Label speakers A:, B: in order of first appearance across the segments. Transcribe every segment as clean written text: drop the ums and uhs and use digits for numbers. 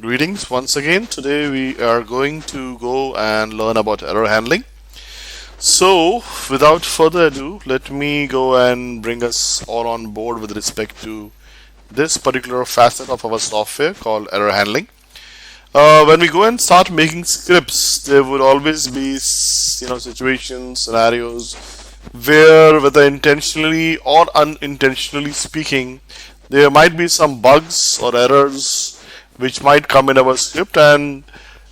A: Greetings once again. Today we are going to go and learn about error handling. So, without further ado, let me go and bring us all on board with respect to this particular facet of our software called error handling. When we go and start making scripts, there would always be situations, scenarios where, whether intentionally or unintentionally speaking, there might be some bugs or errors which might come in our script, and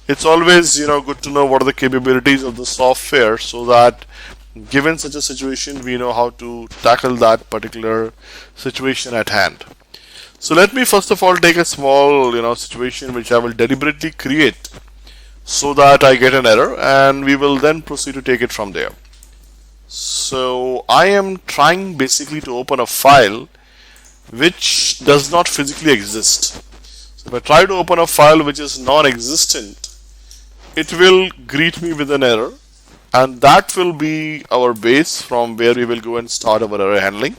A: it's always good to know what are the capabilities of the software so that given such a situation we know how to tackle that particular situation at hand. So let me first of all take a small situation which I will deliberately create so that I get an error, and we will then proceed to take it from there. So I am trying basically to open a file which does not physically exist. So if I try to open a file which is non-existent, it will greet me with an error, and that will be our base from where we will go and start our error handling.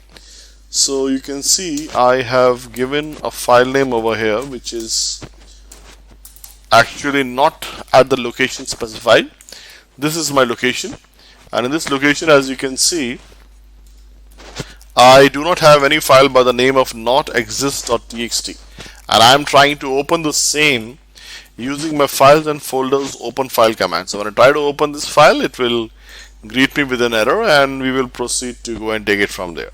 A: So you can see I have given a file name over here which is actually not at the location specified. This is my location, and in this location, as you can see, I do not have any file by the name of notexist.txt, and I am trying to open the same using my files and folders open file command. So when I try to open this file, it will greet me with an error, and we will proceed to go and take it from there.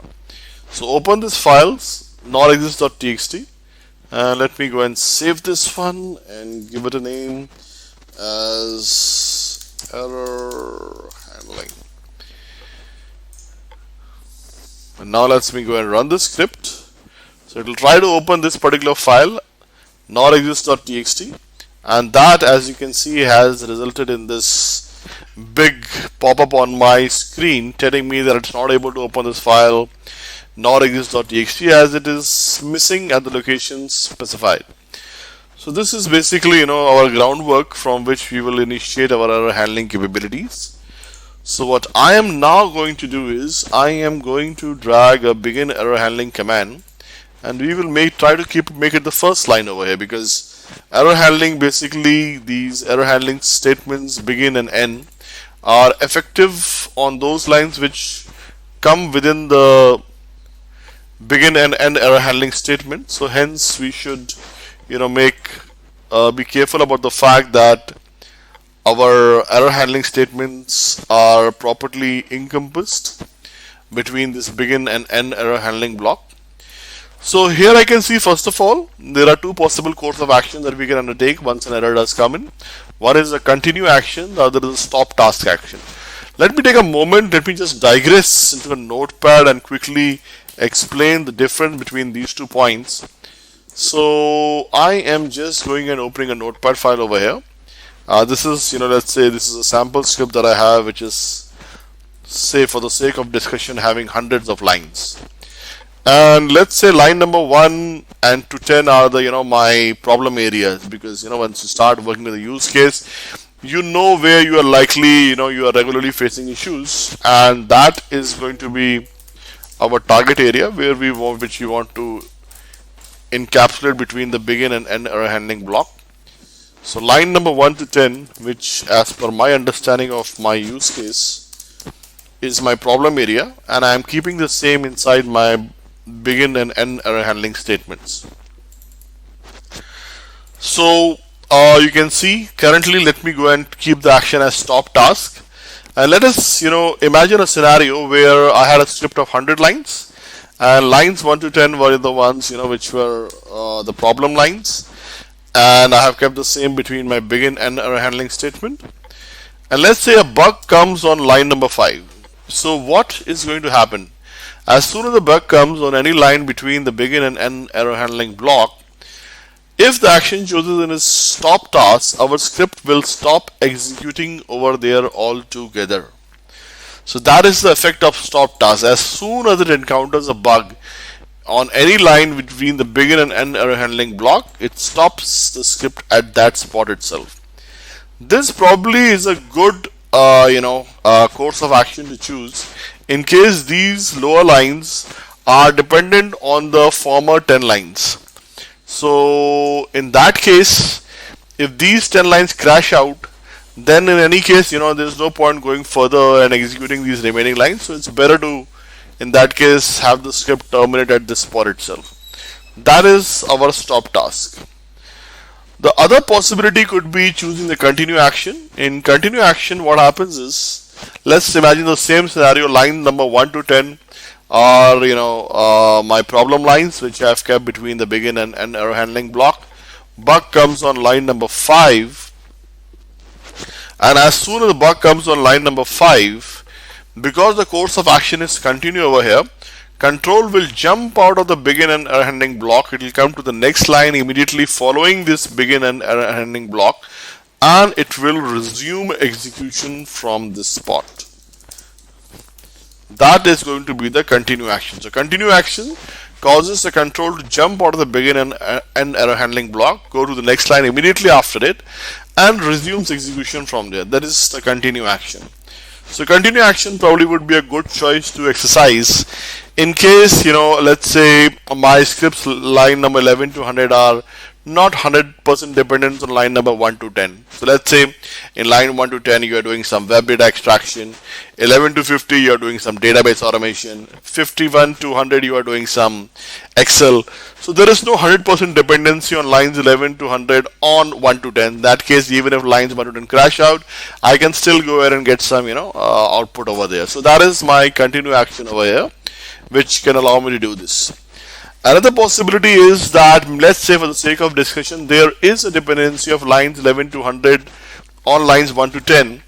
A: So open this files notexist.txt, and let me go and save this one and give it a name as error handling. And now let me go and run the script. So it will try to open this particular file notexist.txt, and that, as you can see, has resulted in this big pop-up on my screen telling me that it's not able to open this file notexist.txt as it is missing at the location specified. So this is basically our groundwork from which we will initiate our error handling capabilities. So what I am now going to do is I am going to drag a begin error handling command, and we will make it the first line over here, because error handling, basically these error handling statements begin and end are effective on those lines which come within the begin and end error handling statement. So hence we should be careful about the fact that our error handling statements are properly encompassed between this begin and end error handling block. So here I can see, first of all, there are two possible course of action that we can undertake once an error does come in. One is a continue action, the other is a stop task action. Let me take a moment, let me just digress into a notepad and quickly explain the difference between these 2 points. So I am just going and opening a notepad file over here. This is, let's say this is a sample script that I have, which is, say for the sake of discussion, having hundreds of lines. And let's say line number 1 and to 10 are the my problem areas, because once you start working with a use case, where you are likely you are regularly facing issues, and that is going to be our target area where we want to encapsulate between the begin and end error handling block. So line number 1 to 10, which as per my understanding of my use case is my problem area, and I am keeping the same inside my begin and end error handling statements. So you can see currently, let me go and keep the action as stop task, and let us imagine a scenario where I had a script of 100 lines, and lines 1 to 10 were the ones which were the problem lines, and I have kept the same between my begin and error handling statement. And let's say a bug comes on line number 5. So what is going to happen? As soon as the bug comes on any line between the begin and end error handling block, if the action chosen is stop task, our script will stop executing over there altogether. So that is the effect of stop task. As soon as it encounters a bug on any line between the begin and end error handling block, it stops the script at that spot itself. This probably is a good course of action to choose in case these lower lines are dependent on the former 10 lines. So in that case, If these 10 lines crash out, then in any case, there's no point going further and executing these remaining lines. So it's better to, in that case, have the script terminate at this spot itself. That is our stop task. The other possibility could be choosing the continue action. In continue action, what happens is, let's imagine the same scenario. Line number 1 to 10 are my problem lines, which I've kept between the begin and error handling block. Bug comes on line number 5, and as soon as the bug comes on line number 5, because the course of action is continue over here, control will jump out of the begin and error handling block. It will come to the next line immediately following this begin and error handling block, and it will resume execution from this spot. That is going to be the continue action. So continue action causes the control to jump out of the begin and error handling block, go to the next line immediately after it, and resumes execution from there. That is the continue action. So continue action probably would be a good choice to exercise in case, let's say my scripts line number 11 to 100 are not 100% dependent on line number 1 to 10. So let's say in line 1 to 10 you are doing some web data extraction, 11 to 50 you are doing some database automation, 51 to 100 you are doing some Excel. So there is no 100% dependency on lines 11 to 100 on 1 to 10. In that case, even if lines 1 to 10 crash out, I can still go ahead and get some output over there. So that is my continue action over here, which can allow me to do this. Another possibility is that, let's say for the sake of discussion, there is a dependency of lines 11 to 100 on lines 1 to 10.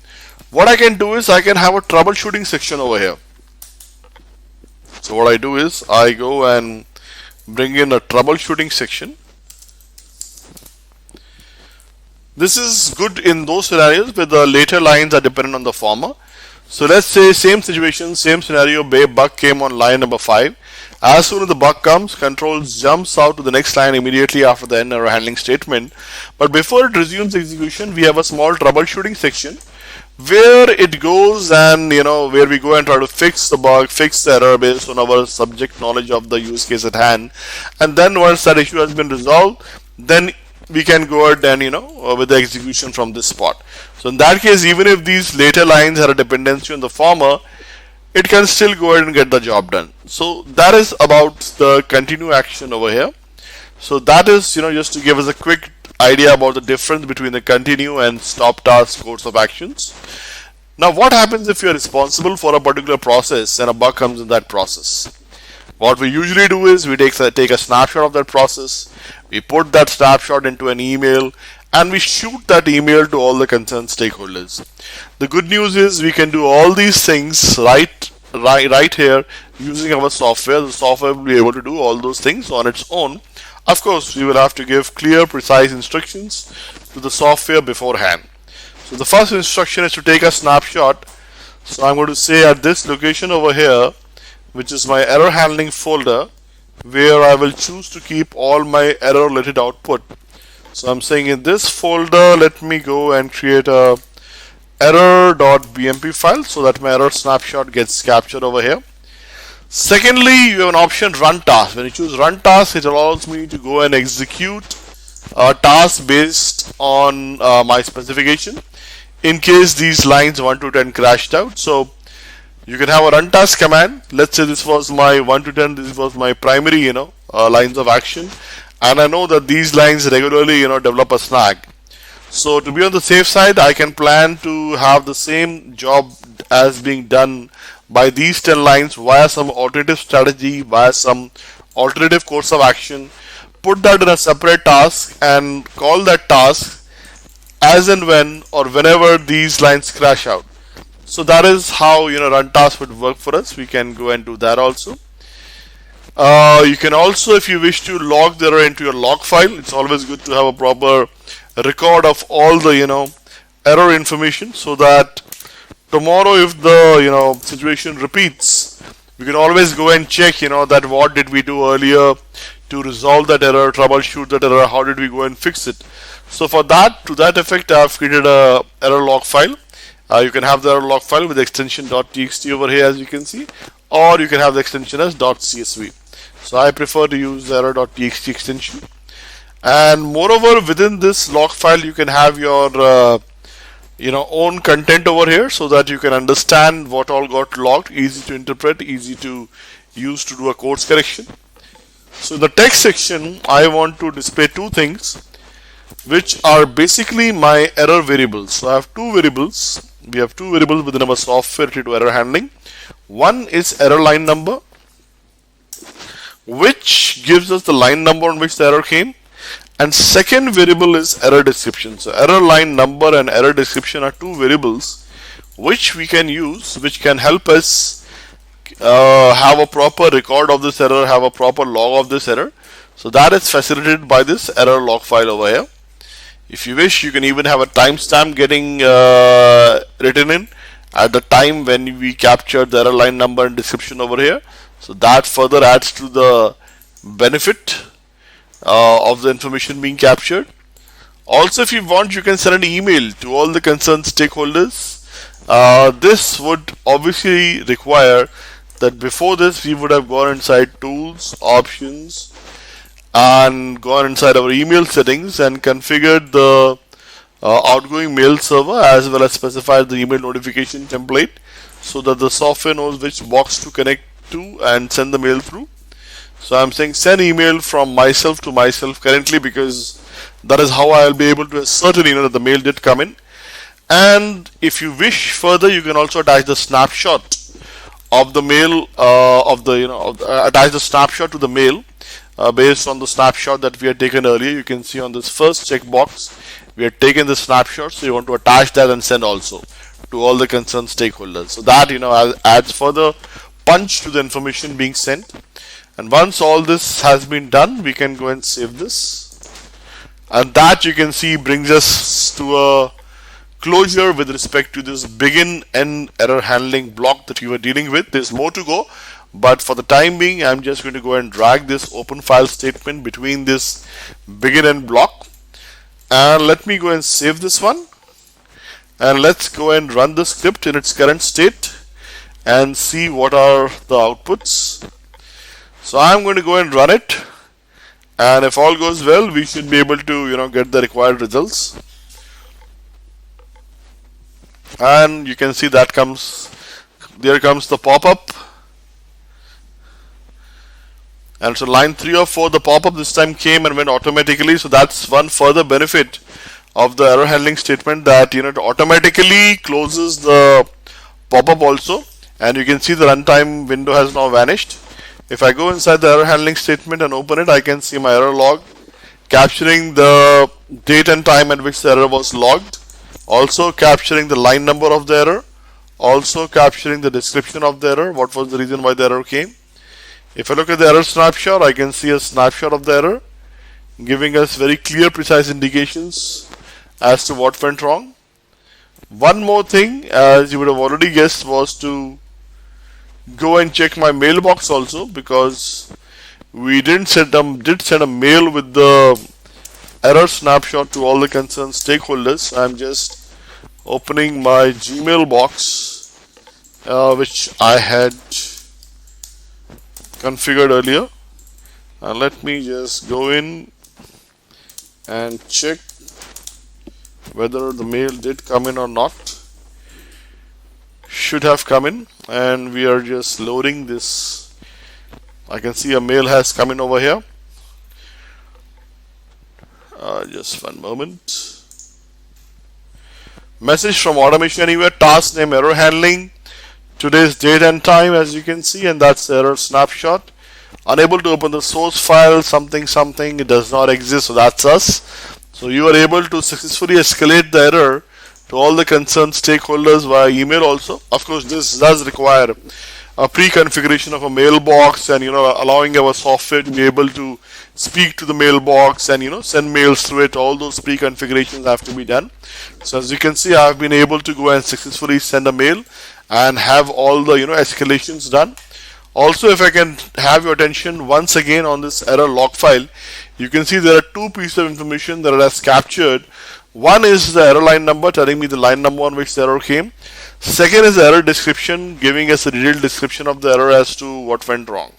A: What I can do is I can have a troubleshooting section over here. So what I do is I go and bring in a troubleshooting section. This is good in those scenarios where the later lines are dependent on the former. So let's say same situation, same scenario, bug came on line number 5. As soon as the bug comes, control jumps out to the next line immediately after the end error handling statement. But before it resumes execution, we have a small troubleshooting section where it goes and where we go and try to fix the bug, fix the error based on our subject knowledge of the use case at hand. And then once that issue has been resolved, then we can go ahead and with the execution from this spot. So in that case, even if these later lines have a dependency on the former, it can still go ahead and get the job done. So that is about the continue action over here. So that is just to give us a quick idea about the difference between the continue and stop task course of actions. Now what happens if you are responsible for a particular process and a bug comes in that process? What we usually do is we take a snapshot of that process, we put that snapshot into an email, and we shoot that email to all the concerned stakeholders. The good news is we can do all these things right here using our software. The software will be able to do all those things on its own. Of course, we will have to give clear, precise instructions to the software beforehand. So the first instruction is to take a snapshot. So I'm going to say at this location over here, which is my error handling folder, where I will choose to keep all my error related output. So I'm saying in this folder, let me go and create a error.bmp file so that my error snapshot gets captured over here. Secondly, you have an option run task. When you choose run task, it allows me to go and execute a task based on my specification in case these lines 1 to 10 crashed out. So you can have a run task command. Let's say this was my 1 to 10, this was my primary lines of action, and I know that these lines regularly develop a snag. So to be on the safe side, I can plan to have the same job as being done by these 10 lines via some alternative strategy, via some alternative course of action, put that in a separate task and call that task as and when or whenever these lines crash out. So that is how run task would work for us. We can go and do that also. You can also, if you wish to log the error into your log file, it's always good to have a proper record of all the error information, so that tomorrow if the situation repeats, we can always go and check that what did we do earlier to resolve that error, troubleshoot that error, how did we go and fix it. So for that, to that effect, I have created a error log file. You can have the error log file with the extension .txt over here, as you can see, or you can have the extension as .csv. So I prefer to use the error.txt extension. And moreover, within this log file, you can have your own content over here, so that you can understand what all got logged. Easy to interpret, easy to use to do a course correction. So in the text section, I want to display two things, which are basically my error variables. So I have two variables. We have two variables within our software to do error handling. One is error line number, which gives us the line number on which the error came. And second variable is error description. So error line number and error description are two variables which we can use, which can help us have a proper record of this error, have a proper log of this error. So that is facilitated by this error log file over here. If you wish, you can even have a timestamp getting written in at the time when we captured the error line number and description over here. So that further adds to the benefit of the information being captured. Also, if you want, you can send an email to all the concerned stakeholders. This would obviously require that before this we would have gone inside tools, options, and gone inside our email settings and configured the outgoing mail server, as well as specified the email notification template, so that the software knows which box to connect to and send the mail through. So I'm saying send email from myself to myself currently, because that is how I'll be able to ascertain that the mail did come in. And if you wish further, you can also attach the snapshot of the mail attach the snapshot to the mail based on the snapshot that we had taken earlier. You can see on this first checkbox we had taken the snapshot, so you want to attach that and send also to all the concerned stakeholders. So that adds further punch to the information being sent. And once all this has been done, we can go and save this. And that, you can see, brings us to a closure with respect to this begin end error handling block that we were dealing with. There's more to go, but for the time being, I'm just going to go and drag this open file statement between this begin end block. And let me go and save this one. And let's go and run the script in its current state and see what are the outputs. So I'm going to go and run it, and if all goes well, we should be able to get the required results. And you can see that there comes the pop-up. And so line 3 or 4, the pop-up this time came and went automatically. So that's one further benefit of the error handling statement, that it automatically closes the pop-up also. And you can see the runtime window has now vanished. If I go inside the error handling statement and open it, I can see my error log capturing the date and time at which the error was logged, also capturing the line number of the error, also capturing the description of the error, what was the reason why the error came. If I look at the error snapshot, I can see a snapshot of the error, giving us very clear, precise indications as to what went wrong. One more thing, as you would have already guessed, was to go and check my mailbox also, because we did send a mail with the error snapshot to all the concerned stakeholders. I'm just opening my Gmail box, which I had configured earlier, and let me just go in and check whether the mail did come in or not. Should have come in, and we are just loading this. I can see a mail has come in over here. Just one moment. Message from Automation Anywhere, task name error handling, today's date and time, as you can see, and that's the error snapshot. Unable to open the source file, something, it does not exist, so that's us. So you are able to successfully escalate the error to all the concerned stakeholders via email also. Of course, this does require a pre-configuration of a mailbox, and allowing our software to be able to speak to the mailbox and send mails through it. All those pre-configurations have to be done. So as you can see, I have been able to go and successfully send a mail and have all the escalations done. Also, if I can have your attention once again on this error log file, you can see there are two pieces of information that it has captured. One is the error line number, telling me the line number on which the error came. Second is the error description, giving us a detailed description of the error as to what went wrong.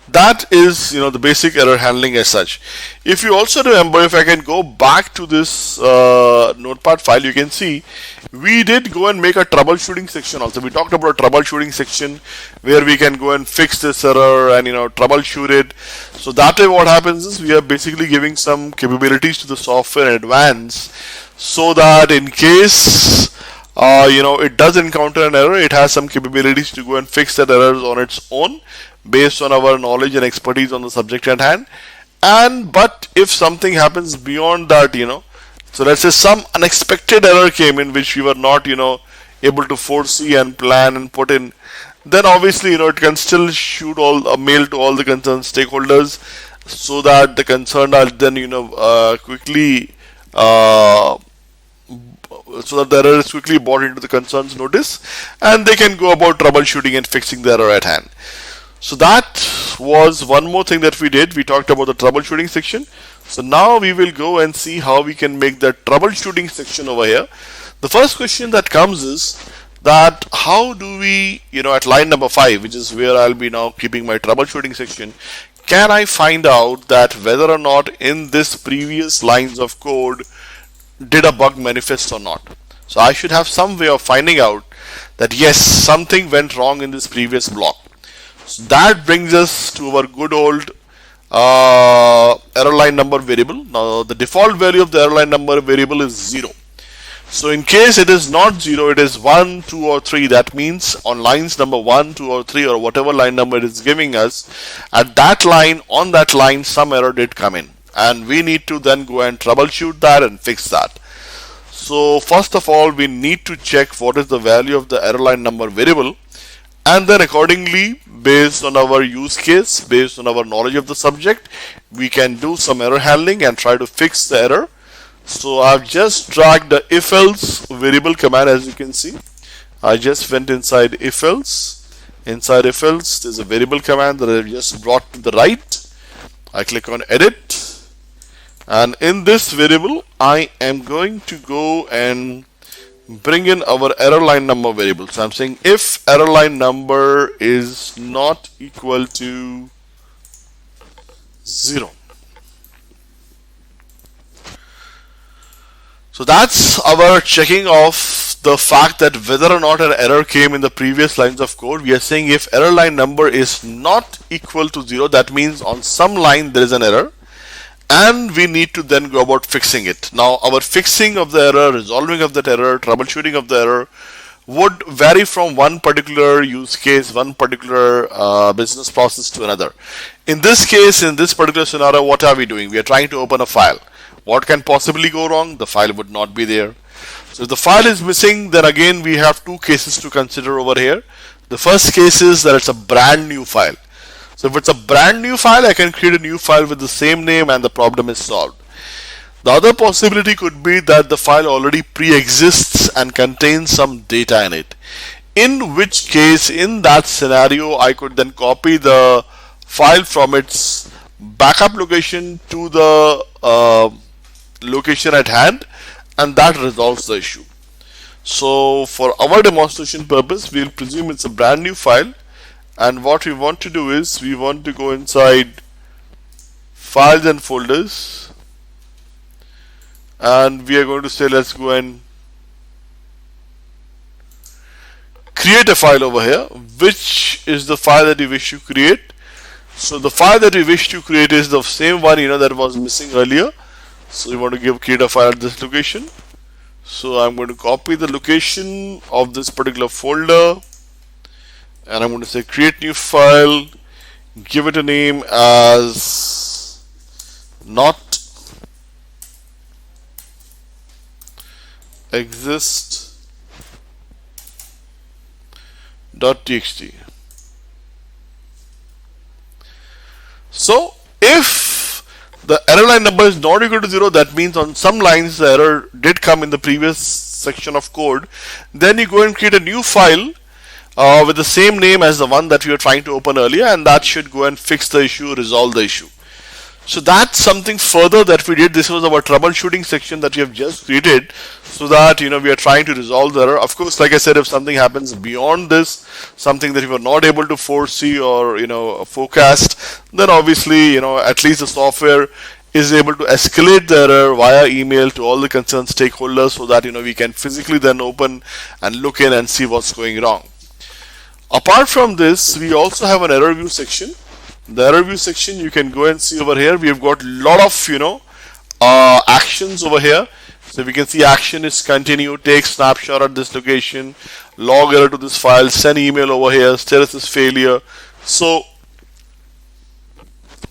A: That is, the basic error handling as such. If you also remember, if I can go back to this notepad file, you can see we did go and make a troubleshooting section also. We talked about a troubleshooting section where we can go and fix this error and troubleshoot it. So that way what happens is we are basically giving some capabilities to the software in advance, so that in case it does encounter an error, it has some capabilities to go and fix that error on its own based on our knowledge and expertise on the subject at hand. But if something happens beyond that, so let's say some unexpected error came in which we were not able to foresee and plan and put in, then obviously it can still shoot all a mail to all the concerned stakeholders, so that the concerned are then quickly so that the error is quickly brought into the concerns notice, and they can go about troubleshooting and fixing the error at hand. So that was one more thing that we did. We talked about the troubleshooting section. So now we will go and see how we can make that troubleshooting section over here. The first question that comes is that how do we, at line number 5, which is where I'll be now keeping my troubleshooting section, can I find out that whether or not in this previous lines of code did a bug manifest or not? So I should have some way of finding out that yes, something went wrong in this previous block. So that brings us to our good old error line number variable. Now the default value of the error line number variable is 0. So in case it is not 0, it is 1, 2 or 3. That means on lines number 1, 2 or 3 or whatever line number it is giving us, at that line, on that line some error did come in, and we need to then go and troubleshoot that and fix that. So first of all, we need to check what is the value of the error line number variable, and then accordingly, based on our use case, based on our knowledge of the subject, we can do some error handling and try to fix the error. So I've just dragged the if else variable command. As you can see, I just went inside if else. Inside if else, there's a variable command that I've just brought to the right. I click on edit, and in this variable I am going to go and bring in our error line number variable. So I'm saying if error line number is not equal to 0. So that's our checking of the fact that whether or not an error came in the previous lines of code. We are saying if error line number is not equal to 0, that means on some line there is an error, and we need to then go about fixing it. Now our fixing of the error, resolving of that error, troubleshooting of the error would vary from one particular use case, one particular business process to another. In this case, in this particular scenario, what are we doing? We are trying to open a file. What can possibly go wrong? The file would not be there. So if the file is missing, then again we have two cases to consider over here. The first case is that it's a brand new file. So if it's a brand new file, I can create a new file with the same name and the problem is solved. The other possibility could be that the file already pre-exists and contains some data in it. In which case, in that scenario, I could then copy the file from its backup location to the location at hand, and that resolves the issue. So for our demonstration purpose, we'll presume it's a brand new file. And what we want to do is we want to go inside files and folders, and we are going to say let's go and create a file over here. Which is the file that we wish to create? So the file that we wish to create is the same one that was missing earlier. So we want to create a file at this location. So I'm going to copy the location of this particular folder, and I'm going to say create new file, give it a name as not exist.txt. So if the error line number is not equal to 0, that means on some lines the error did come in the previous section of code. Then you go and create a new file with the same name as the one that we were trying to open earlier, and that should go and fix the issue, resolve the issue. So that's something further that we did. This was our troubleshooting section that we have just created, so that we are trying to resolve the error. Of course, like I said, if something happens beyond this, something that we were not able to foresee or forecast, then obviously at least the software is able to escalate the error via email to all the concerned stakeholders, so that we can physically then open and look in and see what's going wrong. Apart from this, we also have an error view section. The error view section, you can go and see over here. We have got a lot of actions over here. So we can see action is continue, take snapshot at this location, log error to this file, send email over here, status is failure. So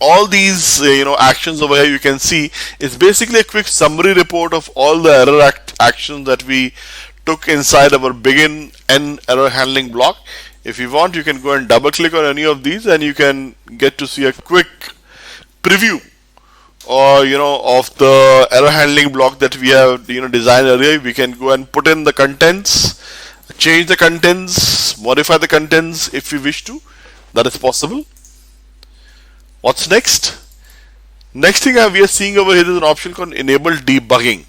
A: all these actions over here, you can see is basically a quick summary report of all the error actions that we took inside our begin and error handling block. If you want, you can go and double click on any of these and you can get to see a quick preview or of the error handling block that we have designed earlier. We can go and put in the contents, change the contents, modify the contents if we wish to. That is possible. What's next? Next thing we are seeing over here is an option called enable debugging.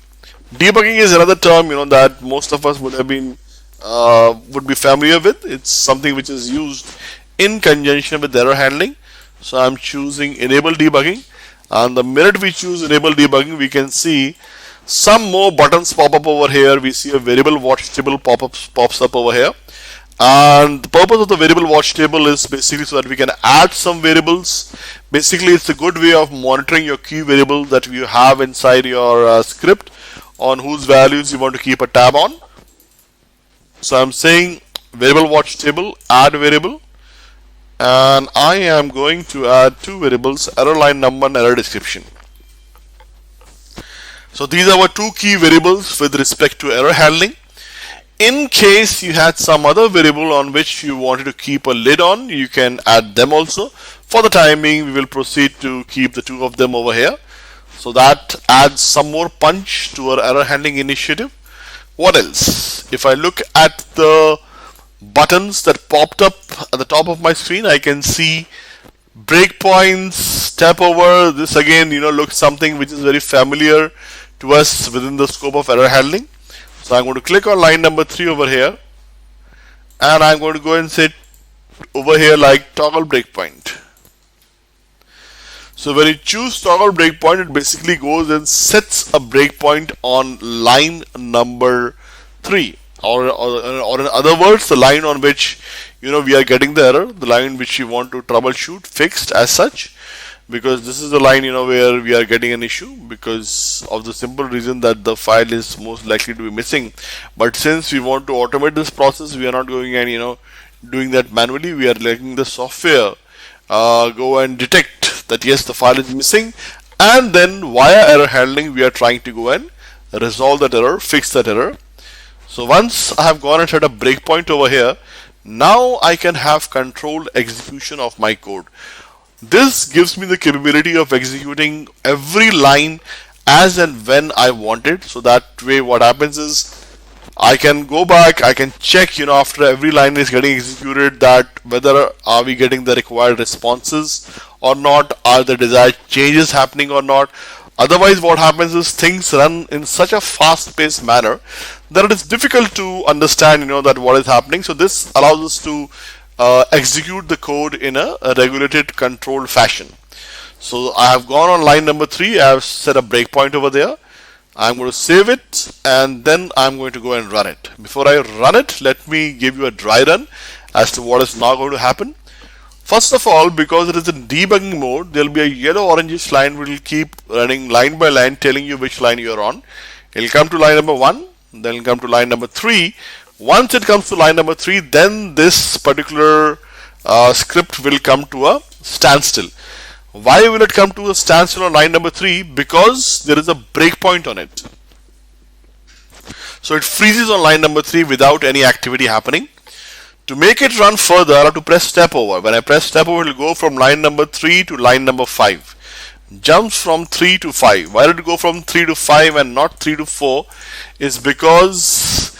A: Debugging is another term that most of us would be familiar with. It's something which is used in conjunction with error handling. So I'm choosing enable debugging, and the minute we choose enable debugging, we can see some more buttons pop up over here. We see a variable watch table pops up over here, and the purpose of the variable watch table is basically so that we can add some variables. Basically, it's a good way of monitoring your key variables that you have inside your script, on whose values you want to keep a tab on. So I'm saying variable watch table, add variable, and I am going to add two variables, error line number and error description. So these are our two key variables with respect to error handling. In case you had some other variable on which you wanted to keep a lid on, you can add them also. For the time being, we will proceed to keep the two of them over here. So that adds some more punch to our error handling initiative. What else? If I look at the buttons that popped up at the top of my screen, I can see breakpoints, step over. This again, looks something which is very familiar to us within the scope of error handling. So I'm going to click on line number 3 over here, and I'm going to go and say over here like toggle breakpoint. So when you choose toggle breakpoint, it basically goes and sets a breakpoint on line number 3, or in other words, the line on which we are getting the error, the line which we want to troubleshoot, fixed as such, because this is the line where we are getting an issue because of the simple reason that the file is most likely to be missing. But since we want to automate this process, we are not going and doing that manually. We are letting the software go and detect that yes, the file is missing, and then via error handling we are trying to go and resolve that error, fix that error. So once I have gone and set a breakpoint over here, now I can have controlled execution of my code. This gives me the capability of executing every line as and when I want it. So that way what happens is I can go back, I can check after every line is getting executed that whether are we getting the required responses or not, are the desired changes happening or not. Otherwise what happens is things run in such a fast paced manner that it is difficult to understand that what is happening. So this allows us to execute the code in a regulated, controlled fashion. So I have gone on line number 3, I have set a breakpoint over there. I'm going to save it and then I'm going to go and run it. Before I run it, let me give you a dry run as to what is now going to happen. First of all, because it is in debugging mode, there will be a yellow orangish line which will keep running line by line, telling you which line you are on. It will come to line number 1, then it will come to line number 3. Once it comes to line number 3, then this particular script will come to a standstill. Why will it come to a standstill on line number 3? Because there is a breakpoint on it. So it freezes on line number 3 without any activity happening. To make it run further, I have to press step over. When I press step over, it will go from line number 3 to line number 5. Jumps from 3 to 5. Why did it go from 3 to 5 and not 3 to 4? Is because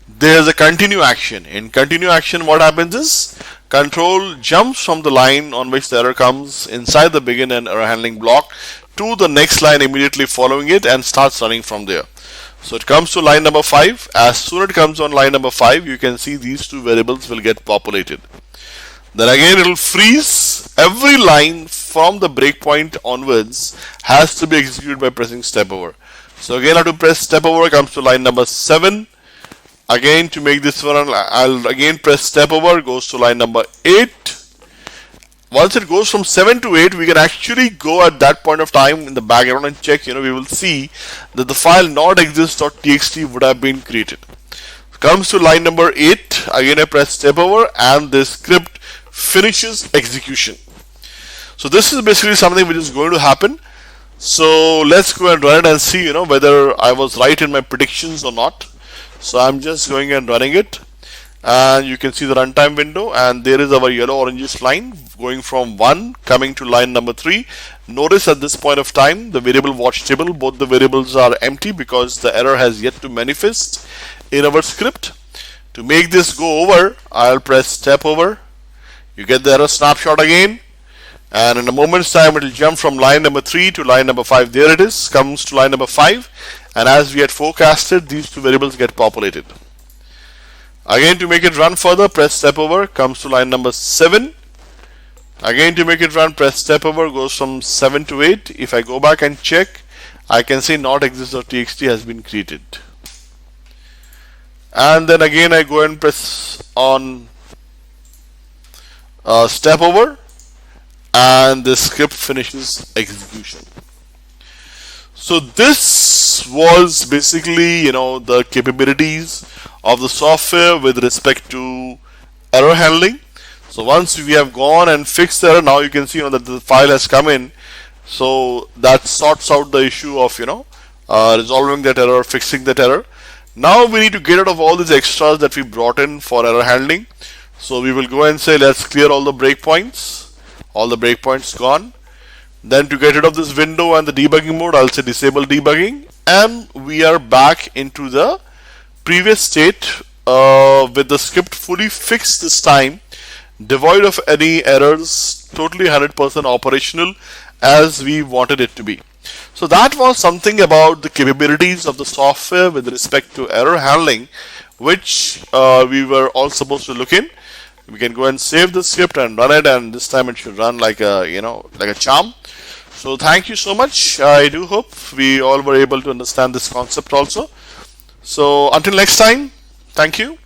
A: there is a continue action. In continue action, what happens is Control jumps from the line on which the error comes inside the begin and error handling block to the next line immediately following it and starts running from there. So it comes to line number 5. As soon as it comes on line number 5, you can see these two variables will get populated. Then again it will freeze. Every line from the breakpoint onwards has to be executed by pressing step over. So again I have to press step over, comes to line number 7. Again to make this one, I'll again press step over, goes to line number 8. Once it goes from 7 to 8, we can actually go at that point of time in the background and check, we will see that the file not_exist.txt would have been created. Comes to line number 8, again I press step over and this script finishes execution. So this is basically something which is going to happen. So let's go and run it and see, whether I was right in my predictions or not. So I'm just going and running it. And you can see the runtime window, and there is our yellow orangish line going from 1 coming to line number 3. Notice at this point of time the variable watch table, both the variables are empty because the error has yet to manifest in our script. To make this go over, I'll press step over. You get the error snapshot again, and in a moment's time it will jump from line number 3 to line number 5. There it is, comes to line number 5, and as we had forecasted, these two variables get populated. Again to make it run further, press step over, comes to line number 7. Again to make it run, press step over, goes from 7 to 8. If I go back and check, I can see not_exist.txt has been created. And then again I go and press on step over, and the script finishes execution. So this was basically, the capabilities of the software with respect to error handling. So once we have gone and fixed the error, now you can see that the file has come in. So that sorts out the issue of resolving that error, fixing that error. Now we need to get rid of all these extras that we brought in for error handling. So we will go and say let's clear all the breakpoints. All the breakpoints gone. Then to get rid of this window and the debugging mode, I'll say disable debugging, and we are back into the previous state with the script fully fixed this time, devoid of any errors, totally 100% operational as we wanted it to be. So that was something about the capabilities of the software with respect to error handling, which we were all supposed to look in. We can go and save the script and run it, and this time it should run like a like a charm. So thank you so much. I do hope we all were able to understand this concept also. So until next time, thank you.